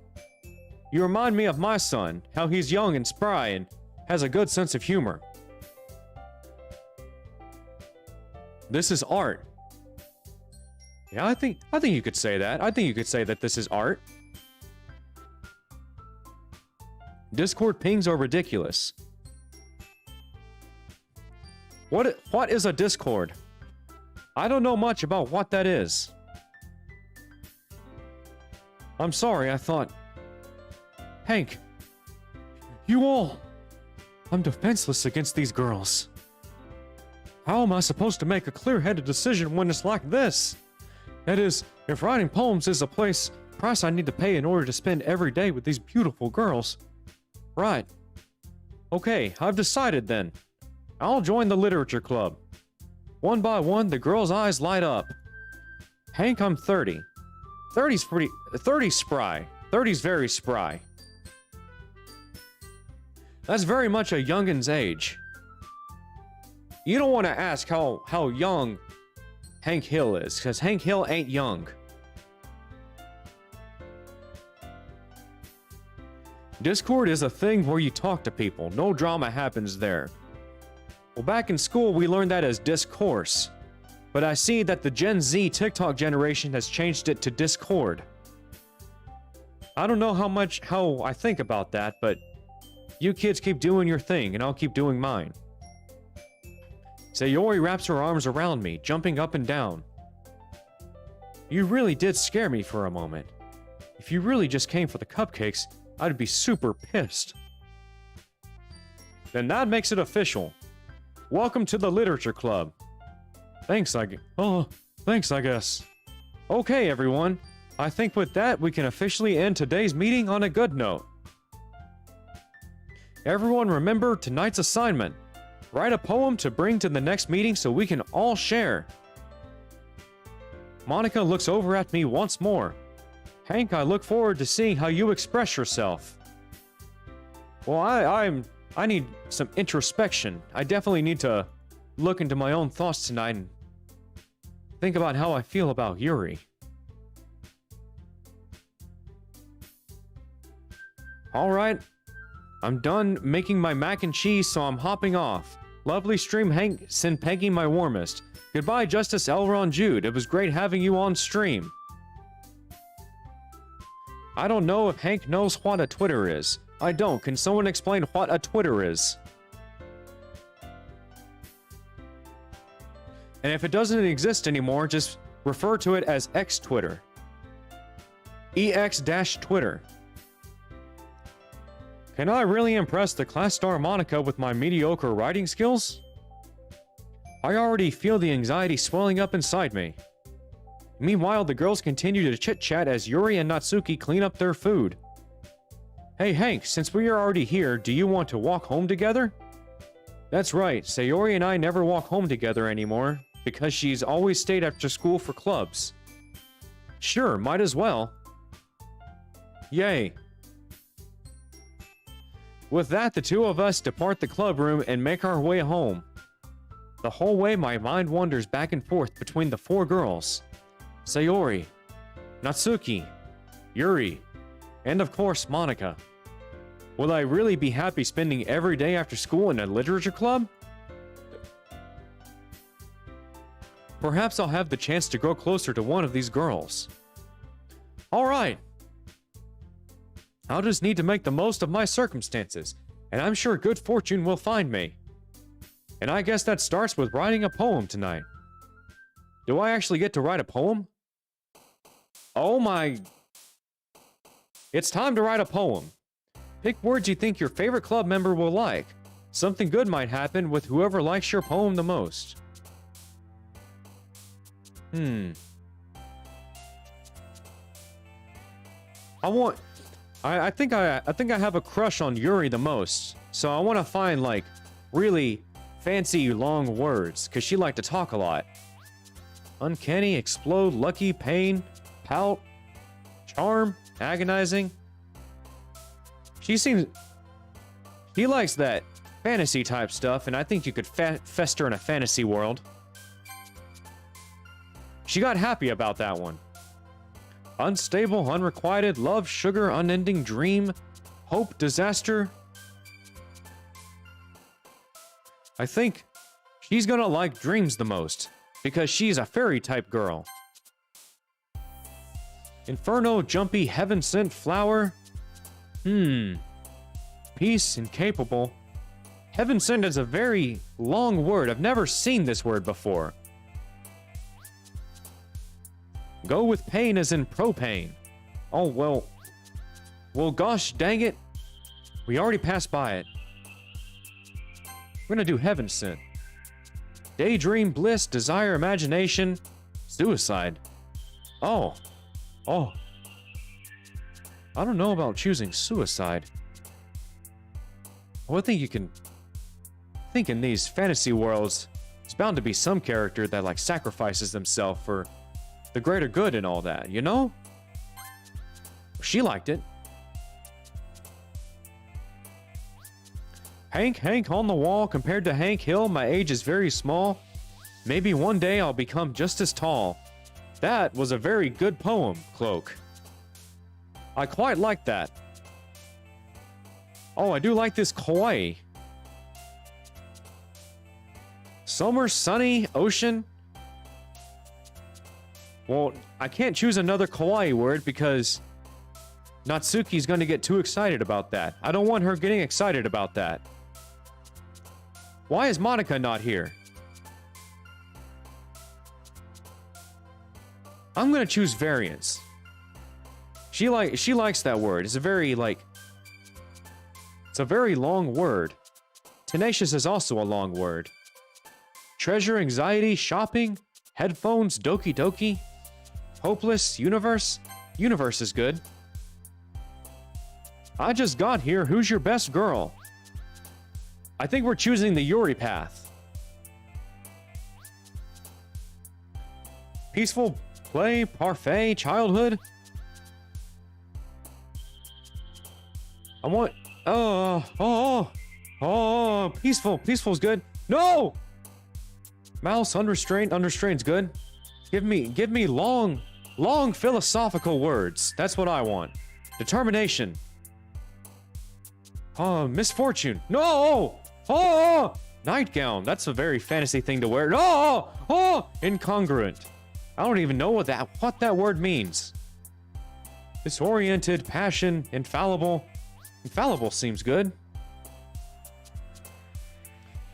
You remind me of my son, how he's young and spry and has a good sense of humor. This is art. Yeah, I think you could say that. I think you could say that this is art. Discord pings are ridiculous. What is a Discord? I don't know much about what that is. I'm sorry, I thought... Hank, you all... I'm defenseless against these girls. How am I supposed to make a clear-headed decision when it's like this? That is, if writing poems is a price I need to pay in order to spend every day with these beautiful girls. Right. Okay, I've decided then. I'll join the literature club. One by one, the girls' eyes light up. Hank, I'm 30. 30's spry. 30's very spry. That's very much a youngin's age. You don't want to ask how young Hank Hill is, because Hank Hill ain't young. Discord is a thing where you talk to people. No drama happens there. Well, back in school, we learned that as discourse. But I see that the Gen Z TikTok generation has changed it to Discord. I don't know how I think about that, but you kids keep doing your thing, and I'll keep doing mine. Sayori wraps her arms around me, jumping up and down. You really did scare me for a moment. If you really just came for the cupcakes, I'd be super pissed. Then that makes it official. Welcome to the Literature Club. Thanks, I guess. Okay, everyone. I think with that, we can officially end today's meeting on a good note. Everyone remember tonight's assignment. Write a poem to bring to the next meeting so we can all share. Monica looks over at me once more. Hank, I look forward to seeing how you express yourself. Well, I need some introspection. I definitely need to look into my own thoughts tonight and think about how I feel about Yuri. Alright, I'm done making my mac and cheese, so I'm hopping off. Lovely stream, Hank. Send Peggy my warmest. Goodbye, Justice Elron Jude. It was great having you on stream. I don't know if Hank knows what a Twitter is. I don't. Can someone explain what a Twitter is? And if it doesn't exist anymore, just refer to it as X-Twitter. EX-Twitter. Can I really impress the class star Monica with my mediocre writing skills? I already feel the anxiety swelling up inside me. Meanwhile, the girls continue to chit-chat as Yuri and Natsuki clean up their food. Hey Hank, since we are already here, do you want to walk home together? That's right, Sayori and I never walk home together anymore, because she's always stayed after school for clubs. Sure, might as well. Yay. With that, the two of us depart the club room and make our way home. The whole way, my mind wanders back and forth between the four girls. Sayori, Natsuki, Yuri, and of course, Monica. Will I really be happy spending every day after school in a literature club? Perhaps I'll have the chance to grow closer to one of these girls. Alright. I'll just need to make the most of my circumstances, and I'm sure good fortune will find me. And I guess that starts with writing a poem tonight. Do I actually get to write a poem? Oh my... It's time to write a poem. Pick words you think your favorite club member will like. Something good might happen with whoever likes your poem the most. I think I have a crush on Yuri the most, so I want to find like really fancy long words, cause she liked to talk a lot. Uncanny, explode, lucky, pain, pout, charm, agonizing. She likes that fantasy type stuff, and I think you could fester in a fantasy world. She got happy about that one. Unstable, unrequited, love, sugar, unending dream, hope, disaster. I think she's gonna like dreams the most, because she's a fairy type girl. Inferno, jumpy, heaven sent flower. Peace, incapable. Heaven sent is a very long word. I've never seen this word before. Go with pain as in propane. Oh, well. Well, gosh dang it. We already passed by it. We're gonna do heaven sent. Daydream, bliss, desire, imagination, suicide. Oh. I don't know about choosing suicide. Well, I think you can think in these fantasy worlds, it's bound to be some character that like sacrifices themselves for the greater good and all that, you know? She liked it. Hank on the wall. Compared to Hank Hill, my age is very small. Maybe one day I'll become just as tall. That was a very good poem, Cloak. I quite like that. Oh, I do like this kawaii. Summer, sunny, ocean. Well, I can't choose another kawaii word because Natsuki's going to get too excited about that. I don't want her getting excited about that. Why is Monica not here? I'm going to choose variance. She likes that word. It's a very it's a very long word. Tenacious is also a long word. Treasure, anxiety, shopping, headphones, doki doki, hopeless, universe. Universe is good. I just got here. Who's your best girl? I think we're choosing the Yuri path. Peaceful play, parfait, childhood. I want... peaceful. Peaceful's good. No! Mouse, unrestrained. Unrestrained's good. Give me long philosophical words. That's what I want. Determination. Misfortune. No! Nightgown. That's a very fantasy thing to wear. No! Incongruent. I don't even know what that word means. Disoriented, passion, infallible. Infallible seems good.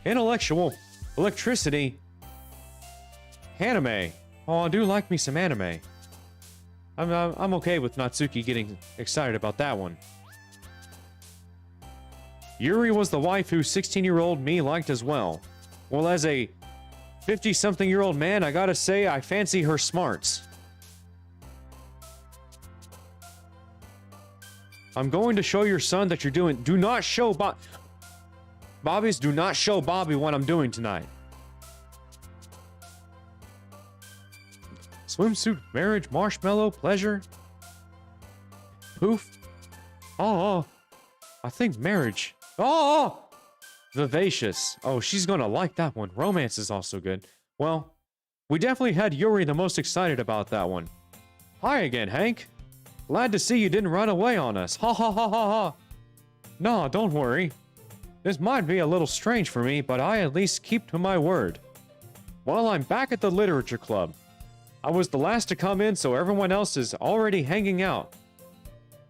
Intellectual, electricity, anime. Oh, I do like me some anime. I'm okay with Natsuki getting excited about that one. Yuri was the wife who 16-year-old me liked as well. Well, as a 50-something-year-old man, I gotta say I fancy her smarts. I'm going to show your son that you're doing... Do not show Bobby's, do not show Bobby what I'm doing tonight. Swimsuit, marriage, marshmallow, pleasure. Poof. I think marriage. Vivacious. Oh, she's gonna like that one. Romance is also good. Well, we definitely had Yuri the most excited about that one. Hi again, Hank. Glad to see you didn't run away on us. Ha ha ha ha ha. No, don't worry. This might be a little strange for me, but I at least keep to my word. Well, I'm back at the literature club. I was the last to come in, so everyone else is already hanging out.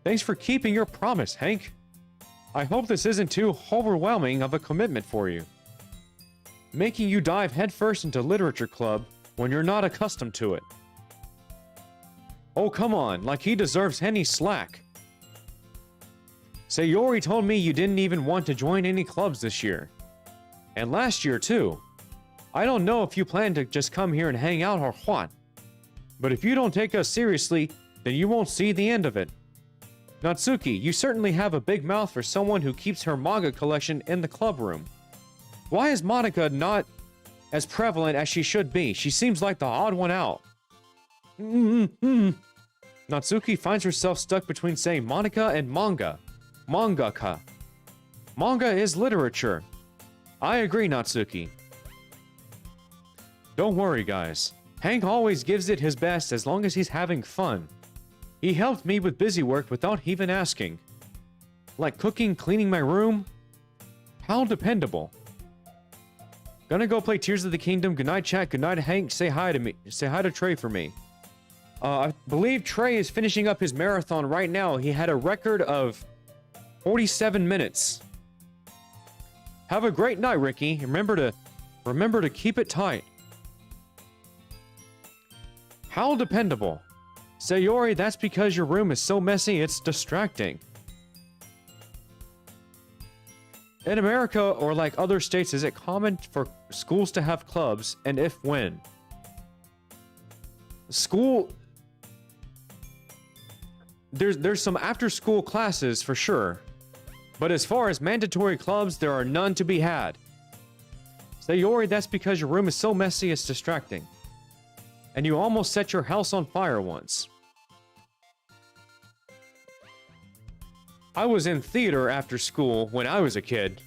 Thanks for keeping your promise, Hank. I hope this isn't too overwhelming of a commitment for you. Making you dive headfirst into literature club when you're not accustomed to it. Oh, come on, like he deserves any slack. Sayori told me you didn't even want to join any clubs this year. And last year, too. I don't know if you plan to just come here and hang out or what. But if you don't take us seriously, then you won't see the end of it. Natsuki, you certainly have a big mouth for someone who keeps her manga collection in the club room. Why is Monica not as prevalent as she should be? She seems like the odd one out. Natsuki finds herself stuck between saying Monica and manga. Mangaka. Manga is literature. I agree, Natsuki. Don't worry, guys. Hank always gives it his best as long as he's having fun. He helped me with busy work without even asking. Like cooking, cleaning my room. How dependable. Gonna go play Tears of the Kingdom. Good night, chat. Good night, Hank. Say hi to me. Say hi to Trey for me. I believe Trey is finishing up his marathon right now. He had a record of 47 minutes. Have a great night, Ricky. Remember to keep it tight. How dependable. Sayori, that's because your room is so messy, it's distracting. In America, or like other states, is it common for schools to have clubs, and if when? School... There's some after-school classes for sure, but as far as mandatory clubs, there are none to be had. Sayori, that's because your room is so messy, it's distracting. And you almost set your house on fire once. I was in theater after school when I was a kid.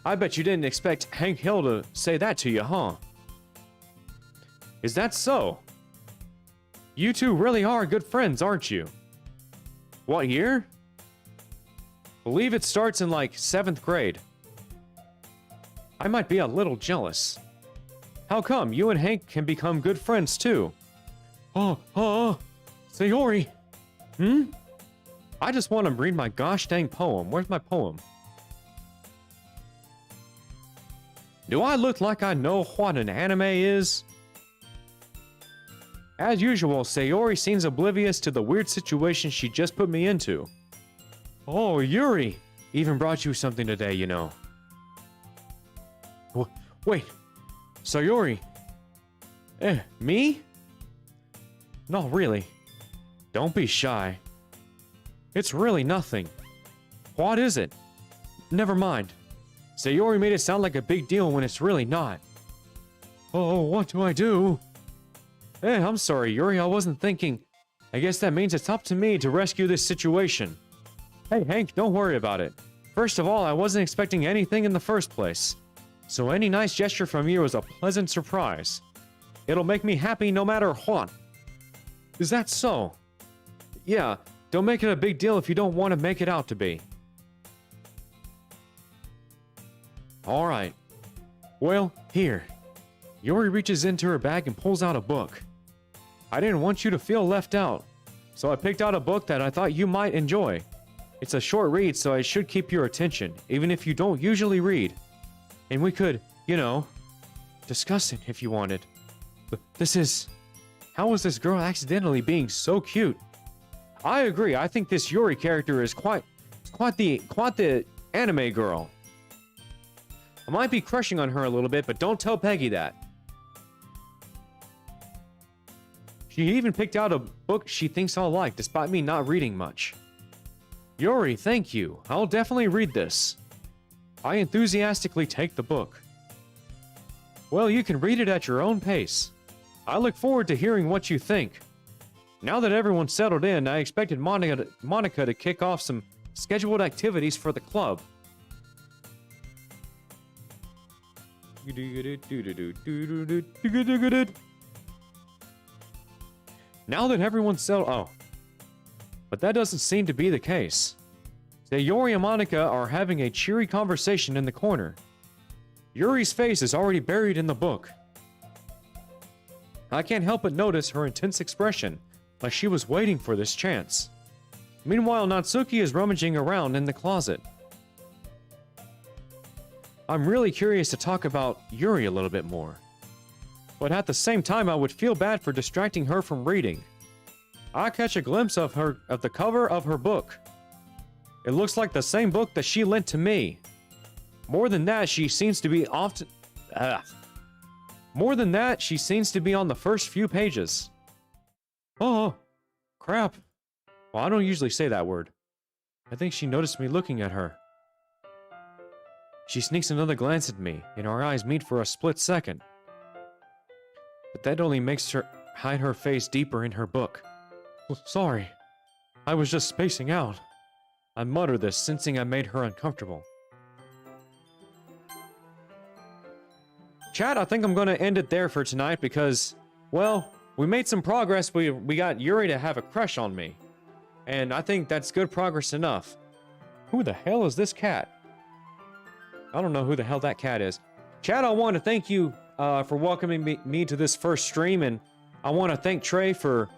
I bet you didn't expect Hank Hill to say that to you, huh? Is that so? You two really are good friends, aren't you? What year? Believe it starts in like 7th grade. I might be a little jealous. How come you and Hank can become good friends too? Sayori. I just want to read my gosh dang poem. Where's my poem? Do I look like I know what an anime is? As usual, Sayori seems oblivious to the weird situation she just put me into. Oh, Yuri! Even brought you something today, you know. Wait, Sayori? Me? No, really. Don't be shy. It's really nothing. What is it? Never mind. Sayori made it sound like a big deal when it's really not. Oh, what do I do? I'm sorry, Yuri, I wasn't thinking. I guess that means it's up to me to rescue this situation. Hey, Hank, don't worry about it. First of all, I wasn't expecting anything in the first place. So any nice gesture from you is a pleasant surprise. It'll make me happy no matter what. Is that so? Yeah, don't make it a big deal if you don't want to make it out to be. Alright. Well, here. Yuri reaches into her bag and pulls out a book. I didn't want you to feel left out, so I picked out a book that I thought you might enjoy. It's a short read, so it should keep your attention, even if you don't usually read. And we could, you know, discuss it if you wanted. But this is... How was this girl accidentally being so cute? I agree, I think this Yuri character is quite the anime girl. I might be crushing on her a little bit, but don't tell Peggy that. She even picked out a book she thinks I'll like, despite me not reading much. Yuri, thank you. I'll definitely read this. I enthusiastically take the book. Well, you can read it at your own pace. I look forward to hearing what you think. Now that everyone's settled in, I expected Monica to kick off some scheduled activities for the club. Now that everyone's settled... Oh. But that doesn't seem to be the case. Sayori and Monica are having a cheery conversation in the corner. Yuri's face is already buried in the book. I can't help but notice her intense expression, like she was waiting for this chance. Meanwhile, Natsuki is rummaging around in the closet. I'm really curious to talk about Yuri a little bit more. But at the same time, I would feel bad for distracting her from reading. I catch a glimpse of the cover of her book. It looks like the same book that she lent to me. More than that, she seems to be on the first few pages. Oh, crap. Well, I don't usually say that word. I think she noticed me looking at her. She sneaks another glance at me, and our eyes meet for a split second. But that only makes her hide her face deeper in her book. Sorry. I was just spacing out. I mutter this, sensing I made her uncomfortable. Chat, I think I'm going to end it there for tonight because, well, we made some progress. We got Yuri to have a crush on me. And I think that's good progress enough. Who the hell is this cat? I don't know who the hell that cat is. Chat, I want to thank you for welcoming me to this first stream, and I want to thank Trey for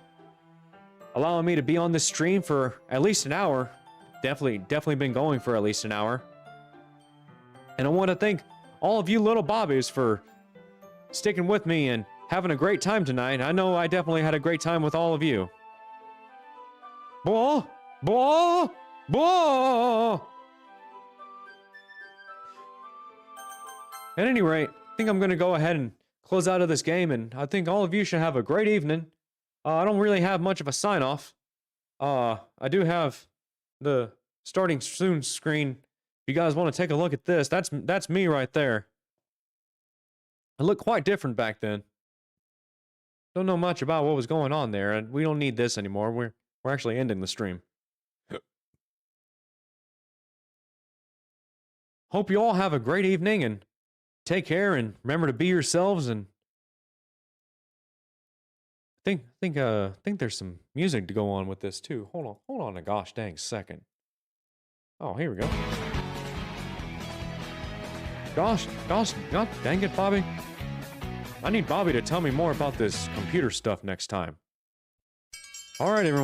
allowing me to be on this stream for at least an hour. Definitely been going for at least an hour. And I want to thank all of you little bobbies for sticking with me and having a great time tonight. I know I definitely had a great time with all of you. Boah! Boah! Boah! At any rate, I think I'm going to go ahead and close out of this game, and I think all of you should have a great evening. I don't really have much of a sign-off. I do have the starting soon screen. If you guys want to take a look at this, that's me right there. I looked quite different back then. Don't know much about what was going on there, and we don't need this anymore. We're actually ending the stream. hope you all have a great evening and take care and remember to be yourselves. And think there's some music to go on with this too. Hold on a gosh dang second. Oh, here we go. Gosh dang it, Bobby. I need Bobby to tell me more about this computer stuff next time. All right, everyone.